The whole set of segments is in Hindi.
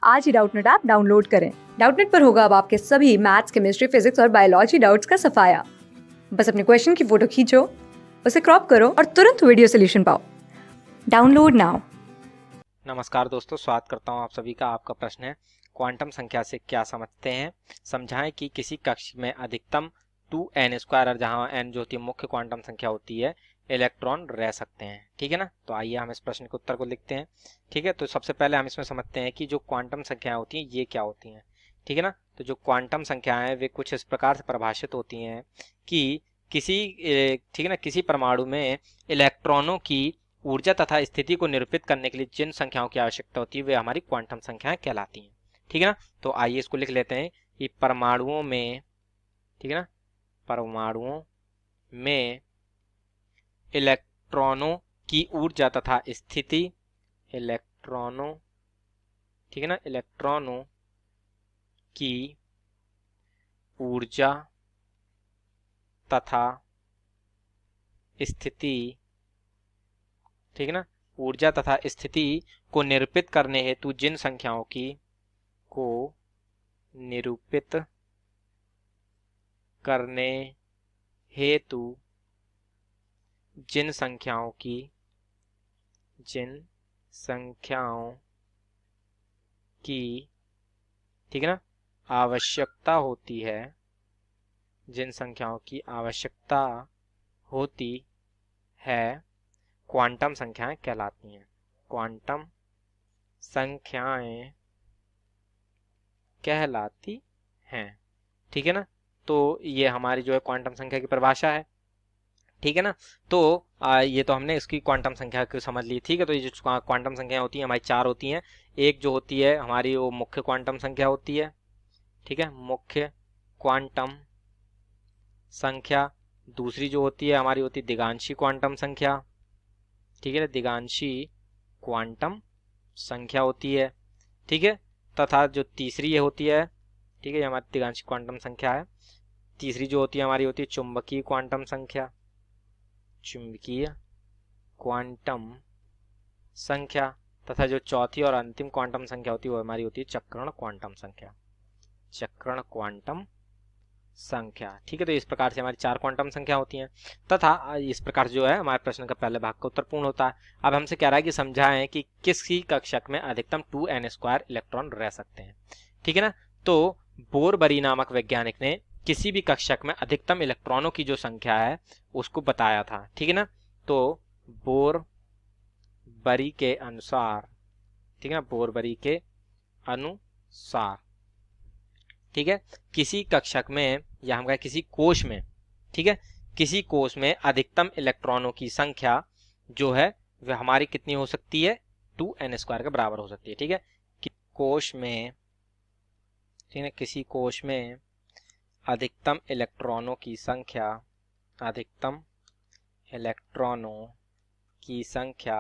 आज ही डाउटनेट ऐप डाउनलोड करें। डाउटनेट पर होगा अब आपके सभी मैथ्स, केमिस्ट्री, फिजिक्स और बायोलॉजी डाउट्स का सफाया। बस अपने क्वेश्चन की फोटो खींचो, उसे क्रॉप करो और तुरंत वीडियो सोल्यूशन पाओ। Download now. नमस्कार दोस्तों, स्वागत करता हूं आप सभी का। आपका प्रश्न है, क्वांटम संख्या से क्या समझते हैं? समझाएं कि किसी कक्ष में अधिकतम 2n² और जहां n जो होती है मुख्य क्वांटम संख्या होती है, इलेक्ट्रॉन रह सकते हैं। ठीक है ना। तो आइए हम इस प्रश्न के उत्तर को लिखते हैं। ठीक है, तो सबसे पहले हम इसमें समझते हैं कि जो क्वांटम संख्याएं होती हैं ये क्या होती हैं। ठीक है ना। तो जो क्वांटम संख्याएं वे कुछ इस प्रकार से परिभाषित होती हैं कि ठीक है ना, किसी परमाणु में इलेक्ट्रॉनों की ऊर्जा तथा स्थिति को निरूपित करने के लिए जिन संख्याओं की आवश्यकता होती है वे हमारी क्वांटम संख्याएं कहलाती हैं। ठीक है ना। तो आइए इसको लिख लेते हैं कि परमाणुओं में, ठीक है ना, परमाणुओं में इलेक्ट्रॉनों की ऊर्जा तथा स्थिति, इलेक्ट्रॉनों, ठीक है ना, इलेक्ट्रॉनों की ऊर्जा तथा स्थिति, ठीक है ना, ऊर्जा तथा स्थिति को निरूपित करने हेतु जिन संख्याओं की को निरूपित करने हेतु जिन संख्याओं की, ठीक है ना, आवश्यकता होती है, जिन संख्याओं की आवश्यकता होती है, क्वांटम संख्याएं कहलाती हैं। क्वांटम संख्याएं कहलाती हैं। ठीक है ना। तो ये हमारी जो है क्वांटम संख्या की परिभाषा है। ठीक है ना। तो ये तो हमने इसकी क्वांटम संख्या को समझ ली। ठीक है, तो ये जो क्वांटम संख्या होती है हमारी चार होती हैं। एक जो होती है हमारी वो मुख्य क्वांटम संख्या होती है। ठीक है, मुख्य क्वांटम संख्या। दूसरी जो होती है हमारी होती है दिगांशी क्वांटम संख्या। ठीक है, दिगांशी क्वांटम संख्या होती है। ठीक है, तथा जो तीसरी ये होती है, ठीक है, ये हमारी दिगांशी क्वांटम संख्या है। तीसरी जो होती है हमारी होती है चुंबकीय क्वांटम संख्या, चुंबकीय क्वांटम संख्या। तथा जो चौथी और अंतिम क्वांटम संख्या होती है वो हमारी होती है चक्रण क्वांटम संख्या, चक्रण क्वांटम संख्या। ठीक है, तो इस प्रकार से हमारी चार क्वांटम संख्या होती हैं तथा इस प्रकार जो है हमारे प्रश्न का पहले भाग का उत्तर पूर्ण होता है। अब हमसे कह रहा है कि समझाएं कि किसी कक्षक में अधिकतम 2n² इलेक्ट्रॉन रह सकते हैं। ठीक है ना। तो बोरबरी नामक वैज्ञानिक ने किसी भी कक्षक में अधिकतम इलेक्ट्रॉनों की जो संख्या है उसको बताया था। ठीक है ना। तो बोरबरी के अनुसार, ठीक है ना, बोरबरी के अनुसार, ठीक है, किसी कक्षक में या हम कहें किसी कोश में, ठीक है, किसी कोश में अधिकतम इलेक्ट्रॉनों की संख्या जो है वह हमारी कितनी हो सकती है? 2n² के बराबर हो सकती है। ठीक है, कोश में, ठीक है, किसी कोश में अधिकतम इलेक्ट्रॉनों की संख्या, अधिकतम इलेक्ट्रॉनों की संख्या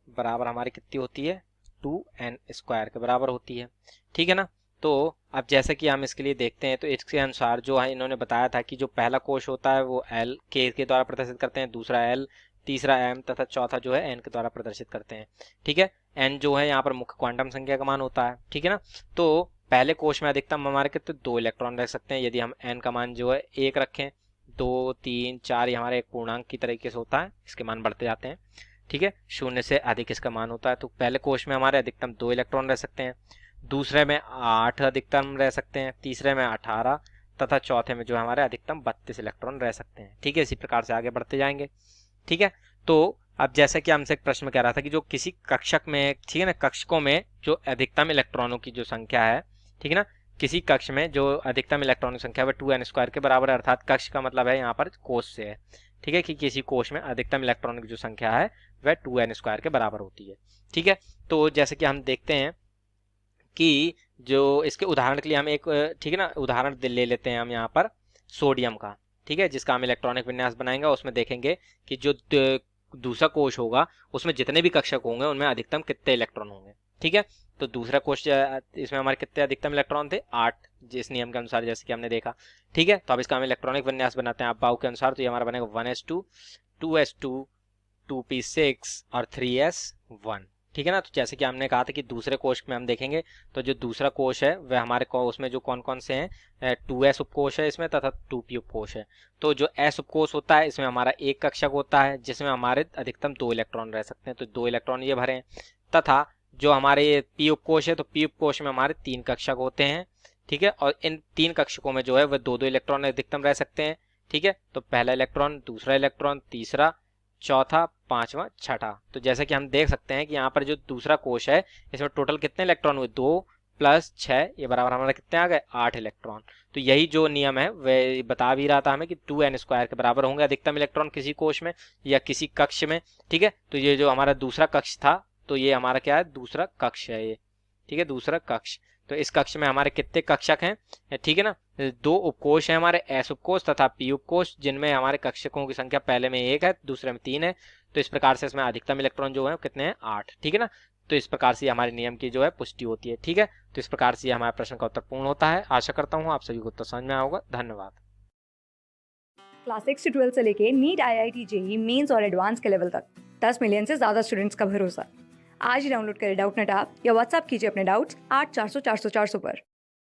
बराबर हमारी कितनी होती है? 2n² के बराबर होती है। ठीक है ना। तो अब जैसे कि हम इसके लिए देखते हैं तो इसके अनुसार जो है इन्होंने बताया था कि जो पहला कोश होता है वो L के द्वारा प्रदर्शित करते हैं, दूसरा L, तीसरा M तथा चौथा जो है N के द्वारा प्रदर्शित करते हैं। ठीक है, N जो है यहाँ पर मुख्य क्वांटम संख्या का मान होता है। ठीक है ना। तो पहले कोश में अधिकतम हमारे कितने 2 इलेक्ट्रॉन रख सकते हैं। यदि हम N का मान जो है 1 रखें, 2, 3, 4, ये हमारे एक पूर्णांक की तरीके से होता है, इसके मान बढ़ते जाते हैं। ठीक है, शून्य से अधिक इसका मान होता है। तो पहले कोश में हमारे अधिकतम 2 इलेक्ट्रॉन रह सकते हैं, दूसरे में 8 अधिकतम रह सकते हैं, तीसरे में 18 तथा चौथे में जो हमारे अधिकतम 32 इलेक्ट्रॉन रह सकते हैं। ठीक है, इसी प्रकार से आगे बढ़ते जाएंगे। ठीक है, तो अब जैसे कि हमसे एक प्रश्न कह रहा था कि जो किसी कक्षक में, ठीक है ना, कक्षकों में जो अधिकतम इलेक्ट्रॉनों की जो संख्या है, ठीक है ना, किसी कक्ष में जो अधिकतम इलेक्ट्रॉनों की संख्या है वह 2n² के बराबर है, अर्थात कक्ष का मतलब है यहाँ पर कोश से है। ठीक है, कि किसी कोश में अधिकतम इलेक्ट्रॉनों की जो संख्या है वह 2n² के बराबर होती है। ठीक है, तो जैसे कि हम देखते हैं कि जो इसके उदाहरण के लिए हम एक, ठीक है ना, उदाहरण ले लेते हैं हम यहाँ पर सोडियम का। ठीक है, जिसका हम इलेक्ट्रॉनिक विन्यास बनाएंगे, उसमें देखेंगे कि जो दूसरा कोश होगा उसमें जितने भी कक्षक होंगे उनमें अधिकतम कितने इलेक्ट्रॉन होंगे। ठीक है, तो दूसरा कोश इसमें हमारे कितने अधिकतम इलेक्ट्रॉन थे? 8, जिस नियम के अनुसार जैसे कि हमने देखा। ठीक है, तो अब इसका हम इलेक्ट्रॉनिक विन्यास बनाते हैं अफबाऊ के अनुसार। तो ये हमारा बनेगा 1s2, 2s2, 2p6 और 3s1। ठीक है ना। तो जैसे कि हमने कहा था कि दूसरे कोश में हम देखेंगे तो जो दूसरा कोश है वह हमारे उसमें जो कौन कौन से हैं, 2s उपकोश है इसमें तथा 2p उपकोश है। तो जो s उपकोश होता है इसमें हमारा एक कक्षक होता है जिसमें हमारे अधिकतम 2 इलेक्ट्रॉन रह सकते हैं, तो 2 इलेक्ट्रॉन ये भरे हैं। तथा जो हमारे p उपकोश है तो p उपकोश में हमारे 3 कक्षक होते हैं, ठीक है। और इन 3 कक्षकों में जो है वह 2-2 इलेक्ट्रॉन अधिकतम रह सकते हैं, ठीक है। तो पहला इलेक्ट्रॉन, दूसरा इलेक्ट्रॉन, तीसरा, चौथा, पांचवा, छठा। तो जैसे कि हम देख सकते हैं कि यहाँ पर जो दूसरा कोश है इसमें टोटल कितने इलेक्ट्रॉन हुए, 2 + 6 ये बराबर हमारा कितने आ गए, 8 इलेक्ट्रॉन। तो यही जो नियम है वह बता भी रहा था हमें कि 2n² के बराबर होंगे अधिकतम इलेक्ट्रॉन किसी कोश में या किसी कक्ष में, ठीक है। तो ये जो हमारा दूसरा कक्ष था तो ये हमारा क्या है, दूसरा कक्ष है ये, ठीक है, दूसरा कक्ष। तो इस कक्ष में हमारे कितने कक्षक हैं, ठीक है ना, 2 उपकोश हैं हमारे, s उपकोश तथा p उपकोश, जिनमें हमारे कक्षकों की संख्या पहले में 1 है दूसरे में 3 है। तो इस प्रकार से इसमें अधिकतम इलेक्ट्रॉन जो है कितने हैं, 8, ठीक है ना। तो इस प्रकार से हमारे नियम की जो है पुष्टि होती है, ठीक है। तो इस प्रकार से हमारे प्रश्न का उत्तर पूर्ण होता है। आशा करता हूँ आप सभी को उत्तर समझ में आया होगा। धन्यवाद। क्लास 6 से 12 से लेके नीट, IIT, JEE मेंस और एडवांस के लेवल तक 10 मिलियन से ज़्यादा स्टूडेंट्स का भरोसा। आज ही डाउनलोड करें डाउटनेट ऐप या व्हाट्सएप कीजिए अपने डाउट्स 8400 400 400 पर।